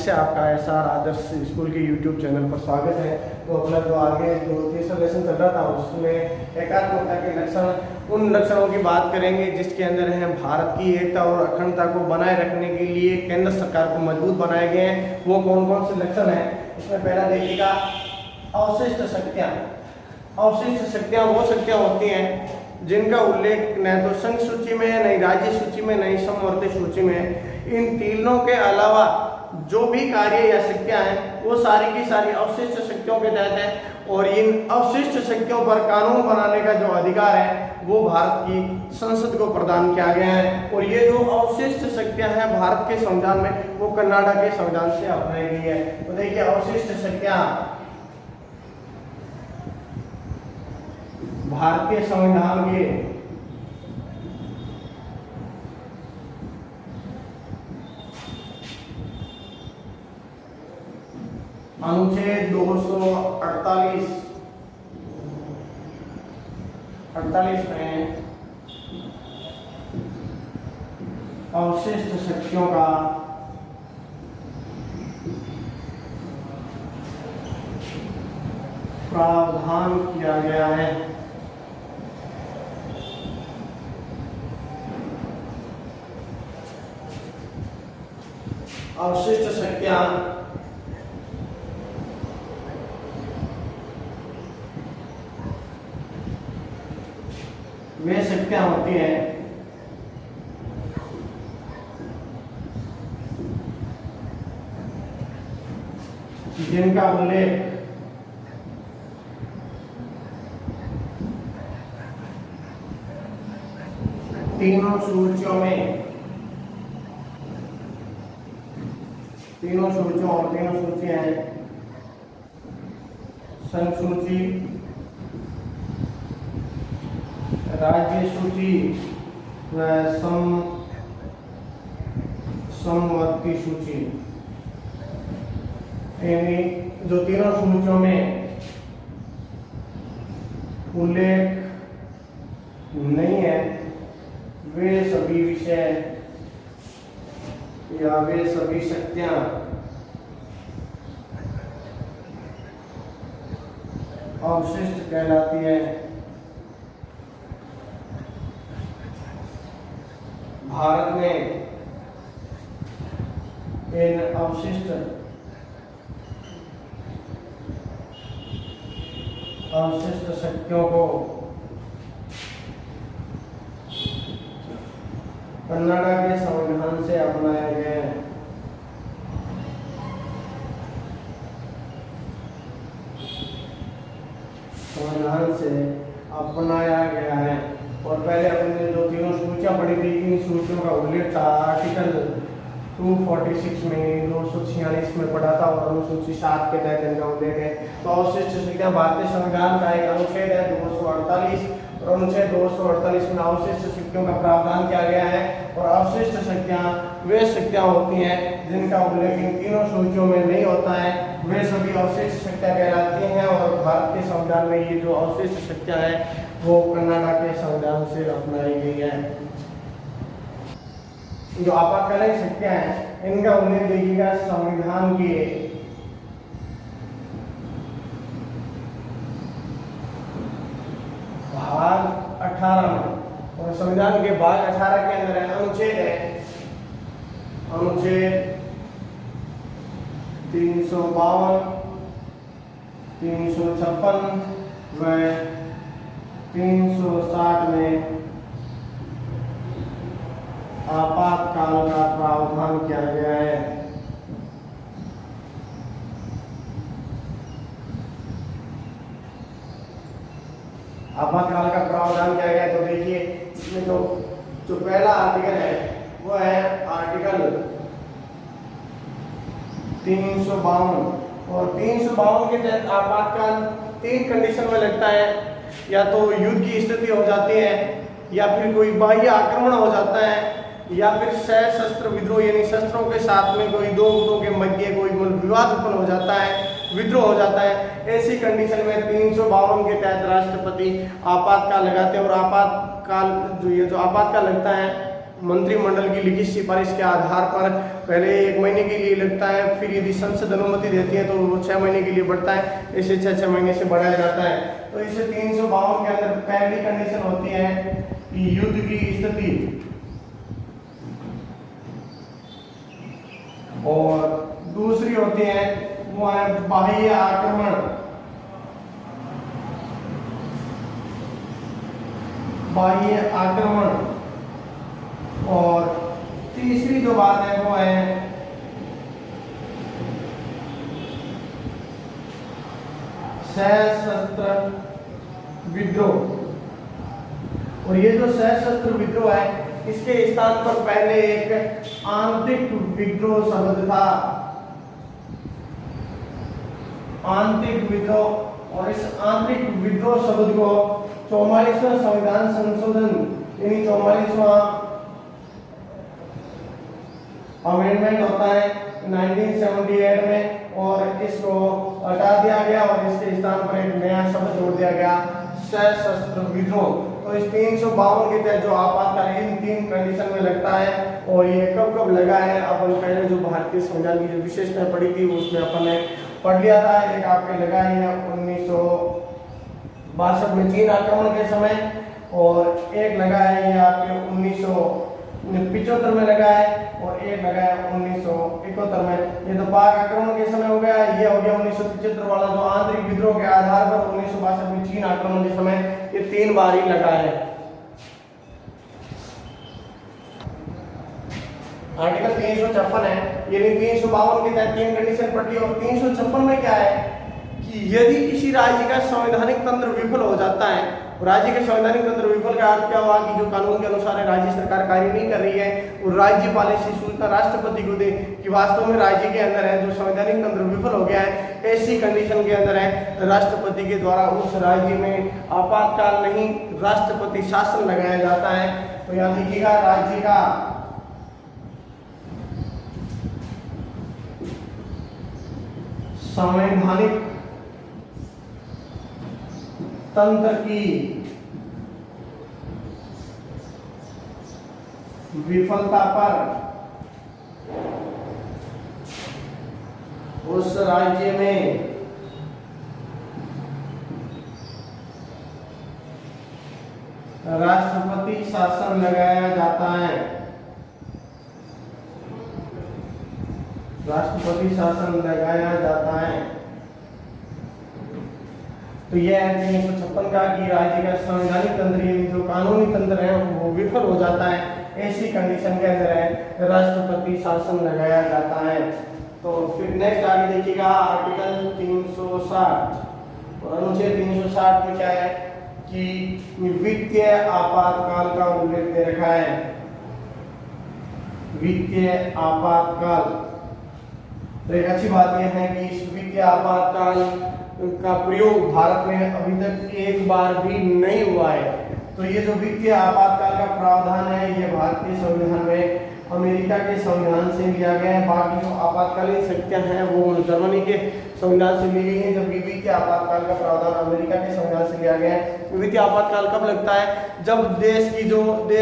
से आपका एसआर आदर्श स्कूल के यूट्यूब चैनल पर स्वागत है। तो अपना जो आगे जो तीसरा लेसन चल रहा था उसमें एकात्मकता के लक्षण, उन लक्षणों की बात करेंगे जिसके अंदर है भारत की एकता और अखंडता को बनाए रखने के लिए केंद्र सरकार को मजबूत बनाए गए हैं। वो कौन कौन से लक्षण हैं, इसमें पहला देखिएगा अवशिष्ट शक्तियाँ। अवशिष्ट शक्तियाँ वो शक्तियाँ होती हैं जिनका उल्लेख न तो संघ सूची में, न ही राज्य सूची में, न ही समवर्ती सूची में। इन तीनों के अलावा जो भी कार्य या शक्तियां हैं वो सारी की सारी अवशिष्ट शक्तियों के तहत है और इन अवशिष्ट शक्तियों पर कानून बनाने का जो अधिकार है वो भारत की संसद को प्रदान किया गया है। और ये जो अवशिष्ट शक्तियां हैं भारत के संविधान में वो कर्नाटक के संविधान से अपनाई गई है। तो देखिए अवशिष्ट शक्तियां भारतीय संविधान के अनुच्छेद 248 में अवशिष्ट शक्तियों का प्रावधान किया गया है। अवशिष्ट शक्तियां वे शक्तियां होती हैं जिनका उल्लेख तीनों सूचियों और तीनों सूचियां हैं संघ सूची, राज्य सूची व समवर्ती सूची। जो तीनों सूचियों में उल्लेख नहीं है वे सभी विषय या वे सभी शक्तियां अवशिष्ट कहलाती है। भारत में इन अवशिष्ट शक्तियों को कर्नाटक के संविधान से अपनाया गया है। संविधान से अपनाया गया है। और पहले अपने जो तीनों सूचियां पढ़ी थी, इन सूचियों का उल्लेख था आर्टिकल 246 में, 246 में पढ़ा था और अनुसूची 7 के तहत इनका उल्लेख है। तो अवशिष्ट शक्तियां भारतीय संविधान का एक अनुच्छेद है 248 और अनुच्छेद 248 में अवशिष्ट शक्तियों का प्रावधान किया गया है। और अवशिष्ट शक्तियां वे शक्तियां होती हैं जिनका उल्लेख इन तीनों सूचियों में नहीं होता है, वे सभी अवशिष्ट शक्तियां कहलाती हैं। और भारत के संविधान में ये जो अवशिष्ट शक्तियां हैं वो कर्नाटक के संविधान से अपनाई गई है। जो आपातकालीन शक्तियां हैं इनका उल्लेख देखिएगा संविधान के भाग 18 में। और संविधान के भाग 18 के अंदर अनुच्छेद है अनुच्छेद 352, 356 व 360 में आपातकाल का प्रावधान किया गया है। आपातकाल का प्रावधान किया गया है। तो देखिए इसमें जो पहला आर्टिकल है वो है आर्टिकल 352 और 352 के तहत आपातकाल 3 कंडीशन में लगता है। या तो युद्ध की स्थिति हो जाती है, या फिर कोई बाह्य आक्रमण हो जाता है, या फिर सशस्त्र विद्रोह यानी शस्त्रों के साथ में कोई दो गुटों के मध्य कोई विवाद उत्पन्न हो जाता है, विद्रोह हो जाता है। ऐसी कंडीशन में 352 के तहत राष्ट्रपति आपातकाल लगाते हैं। और आपातकाल जो आपातकाल लगता है मंत्रिमंडल की लिखित सिफारिश के आधार पर पहले 1 महीने के लिए लगता है, फिर यदि संसद अनुमति देती है तो वो 6 महीने के लिए बढ़ता है, इसे 6 महीने से बढ़ाया जाता है। तो इसे 352 के अंदर पहली कंडीशन होती है कि युद्ध की स्थिति, और दूसरी होती है वो है बाह्य आक्रमण, बाह्य आक्रमण, और तीसरी जो बात है वो है सशस्त्र विद्रोह। और ये जो सशस्त्र विद्रोह है इसके स्थान पर पहले एक आंतरिक विद्रोह शब्द था, आंतरिक विद्रोह। और इस आंतरिक विद्रोह शब्द को 44वां संविधान संशोधन यानी 44वां अमेंडमेंट होता है 1978 में, और इसको हटा दिया गया और इसके स्थान पर एक नया शब्द जोड़ दिया गया, सशस्त्र विद्रोह। तो इस 352 के तहत जो आपातकाल इन 3 कंडीशन में लगता है, और ये कब कब लगा है अपन पहले जो भारतीय संविधान की जो विशेषताएं पढ़ी थी उसमें अपन ने पढ़ लिया था। एक आपके लगा है 1962 में चीन आक्रमण के समय, और एक लगा है ये आपके 1975 में लगा है, और एक लगा है 1971 में। ये तो पाक आक्रमण के समय हो गया, ये हो गया 1975 वाला जो आंतरिक विद्रोह के आधार पर 1962 में चीन आक्रमण के समय, ये 3 बार ही लगा है। आर्टिकल 356 है, यानी 352 के तहत 3 कंडीशन पढ़ ली। और 356 में क्या है कि यदि किसी राज्य का संवैधानिक तंत्र विफल हो जाता है, राज्य के संवैधानिक तंत्र विफल का अर्थ क्या हुआ कि जो कानून के अनुसार है राज्य सरकार कार्य नहीं कर रही है, और राज्यपाल ऐसी सूचना राष्ट्रपति को दे कि वास्तव में राज्य के अंदर है जो संवैधानिक तंत्र विफल हो गया है, ऐसी कंडीशन के अंदर है राष्ट्रपति के द्वारा उस राज्य में आपातकाल नहीं राष्ट्रपति शासन लगाया जाता है। तो यहाँ देखिएगा राज्य का संवैधानिक तंत्र की विफलता पर उस राज्य में राष्ट्रपति शासन लगाया जाता है, राष्ट्रपति शासन लगाया जाता है। तो यह है 356 का कि राज्य का संवैधानिक तंत्र यानी जो कानूनी तंत्र है वो विफल हो जाता है, ऐसी कंडीशन के अंदर है राष्ट्रपति शासन लगाया जाता है। तो फिर नेक्स्ट आगे देखिएगा आर्टिकल 360 और अनुच्छेद 360 में क्या है कि वित्तीय आपातकाल का उल्लेख दे रखा है। वित्तीय आपातकाल, तो एक अच्छी बात यह है कि इस वित्तीय आपातकाल का प्रयोग भारत में अभी तक एक बार भी नहीं हुआ है। तो ये जो वित्तीय आपातकाल का प्रावधान है ये भारतीय संविधान में अमेरिका के संविधान से लिया गया है। बाकी जो आपातकालीन शक्तियां हैं वो जर्मनी के संविधान से ली गई है, जबकि वित्तीय आपातकाल का प्रावधान अमेरिका के संविधान से लिया गया है। वित्तीय आपातकाल कब लगता है? जब देश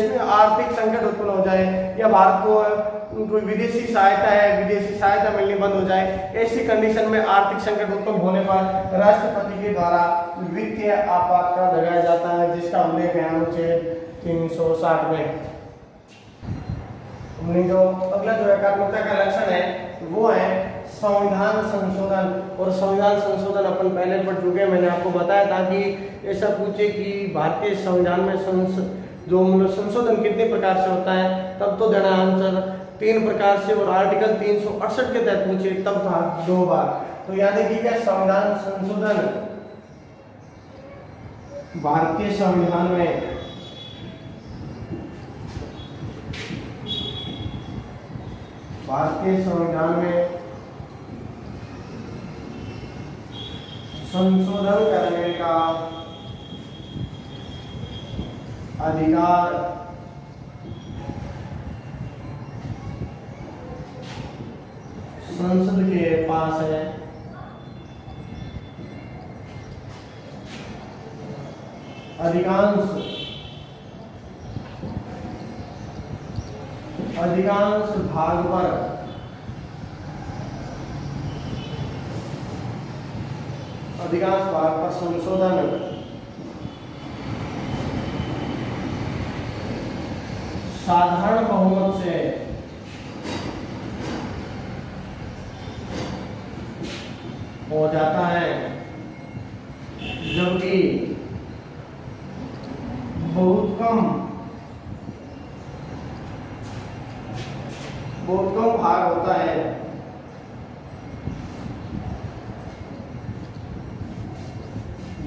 में आर्थिक संकट उत्पन्न हो जाए या भारत को कोई विदेशी सहायता है, विदेशी सहायता मिलनी बंद हो जाए, ऐसी कंडीशन में आर्थिक संकट उत्पन्न होने पर राष्ट्रपति के द्वारा वित्तीय आपातकाल लगाया जाता है, जिसका उल्लेख है अनुच्छेद 360 में। हमने जो अगला जो एकात्मकता का लक्षण है वो है संविधान संशोधन। और संविधान संशोधन अपन पहले पढ़ चुके हैं, मैंने आपको बताया था कि ऐसा पूछे कि भारतीय संविधान में संशोधन कितने प्रकार से होता है, तब तो देना आंसर 3 प्रकार से, और आर्टिकल 368 के तहत पूछे तब था 2 बार। तो याद देखिएगा संविधान संशोधन भारतीय संविधान में संशोधन करने का अधिकार संसद के पास है। अधिकांश अधिकांश भाग पर संशोधन साधारण बहुमत से हो जाता है, जबकि बहुत कम भाग होता है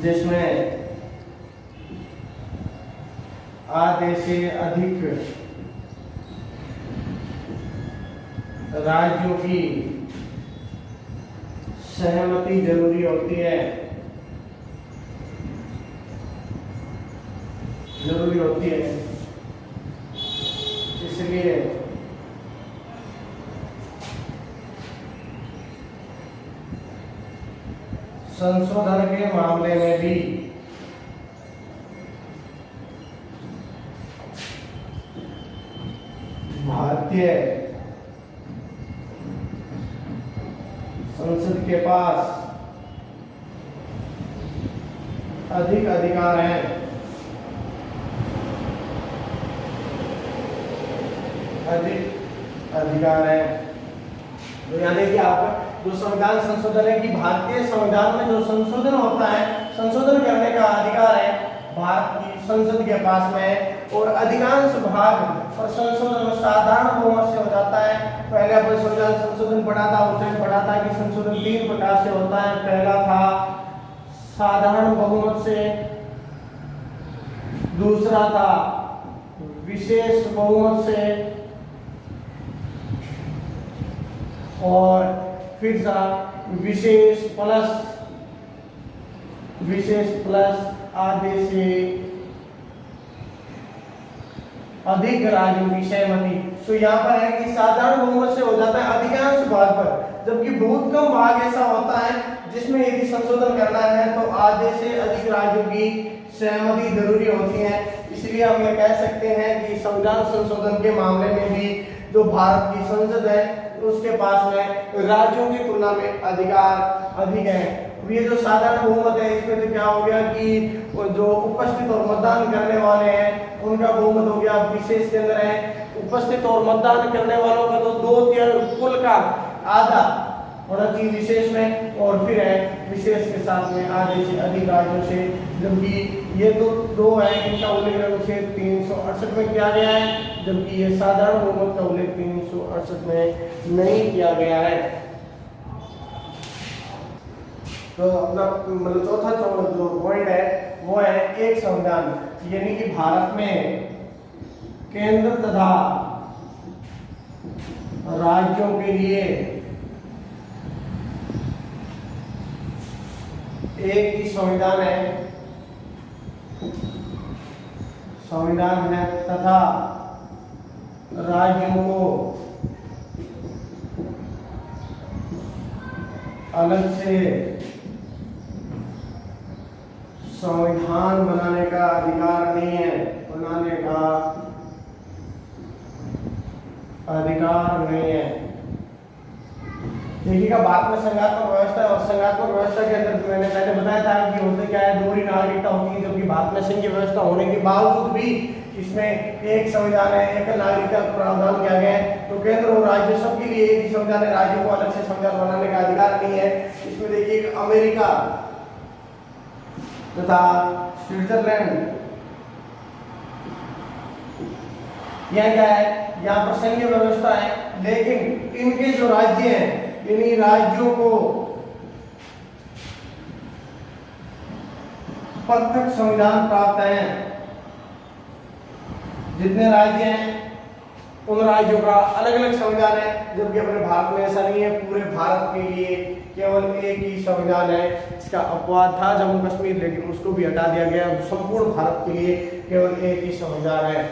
जिसमें आधे से अधिक राज्यों की सहमति जरूरी होती है, इसलिए संशोधन के मामले में भी भारतीय संसद के पास अधिक अधिकार हैं, तो यानी कि आप जो संविधान संशोधन है कि भारतीय संविधान में जो संशोधन होता है, संशोधन करने का अधिकार है भारत की संसद के पास में, और अधिकांश भाग और संशोधन साधारण बहुमत से हो जाता है। पहले अपन संविधान संशोधन पढ़ा था, उसमें पढ़ा था कि संशोधन 3 प्रकार से होता है। पहला था साधारण बहुमत से, दूसरा था विशेष बहुमत से, और फिर था विशेष प्लस आधे से अधिक राज्यों की सहमति। तो यहाँ पर है कि साधारण बहुमत से हो जाता है अधिकांश भाग पर, जबकि बहुत कम भाग ऐसा होता है जिसमें यदि संशोधन करना है तो आधे से अधिक राज्यों की सहमति जरूरी होती है। इसलिए हम ये कह सकते हैं कि संविधान संशोधन के मामले में भी जो भारत की संसद है उसके पास में राज्यों की तुलना में अधिकार अधिक है। ये जो साधारण बहुमत है इसमें तो क्या हो गया कि जो उपस्थित और मतदान करने वाले हैं उनका बहुमत हो गया। विशेष के अंदर है उपस्थित और मतदान करने वालों का तो 2/3 कुल का आधा होना चाहिए विशेष में, और फिर है विशेष के साथ में आधे से अधिक राज्यों से, जबकि ये तो 2 है इनका उल्लेख अनुच्छेद 368 में किया गया है, जबकि ये साधारण बहुमत का उल्लेख 368 में नहीं किया गया है। तो अपना मतलब चौथा जो पॉइंट है वो है एक संविधान, यानी कि भारत में केंद्र तथा राज्यों के लिए एक ही संविधान है तथा राज्यों को अलग से संविधान बनाने का अधिकार नहीं है, देखिएगा भारत में संघात्मक व्यवस्था है, और संघात्मक व्यवस्था के अंदर मैंने पहले बताया था कि होते क्या है, 2 ही नागरिकता होती है, जबकि भारत में संघीय व्यवस्था होने के बावजूद भी इसमें एक संविधान है, एक नागरिकता का प्रावधान किया गया है। तो केंद्र और राज्य सबके लिए एक ही संविधान है, राज्यों को अलग से संविधान बनाने का अधिकार नहीं है। इसमें देखिए अमेरिका तथा स्विट्जरलैंड, यह क्या है, यहाँ पर संघीय व्यवस्था है, लेकिन इनके जो राज्य हैं इन्हीं राज्यों को पृथक संविधान प्राप्त है। जितने राज्य हैं उन राज्यों का अलग अलग संविधान है, जबकि अपने भारत में ऐसा नहीं है। पूरे भारत के लिए केवल एक ही संविधान है। इसका अपवाद था जम्मू कश्मीर, लेकिन उसको भी हटा दिया गया। संपूर्ण भारत के लिए केवल एक ही संविधान है।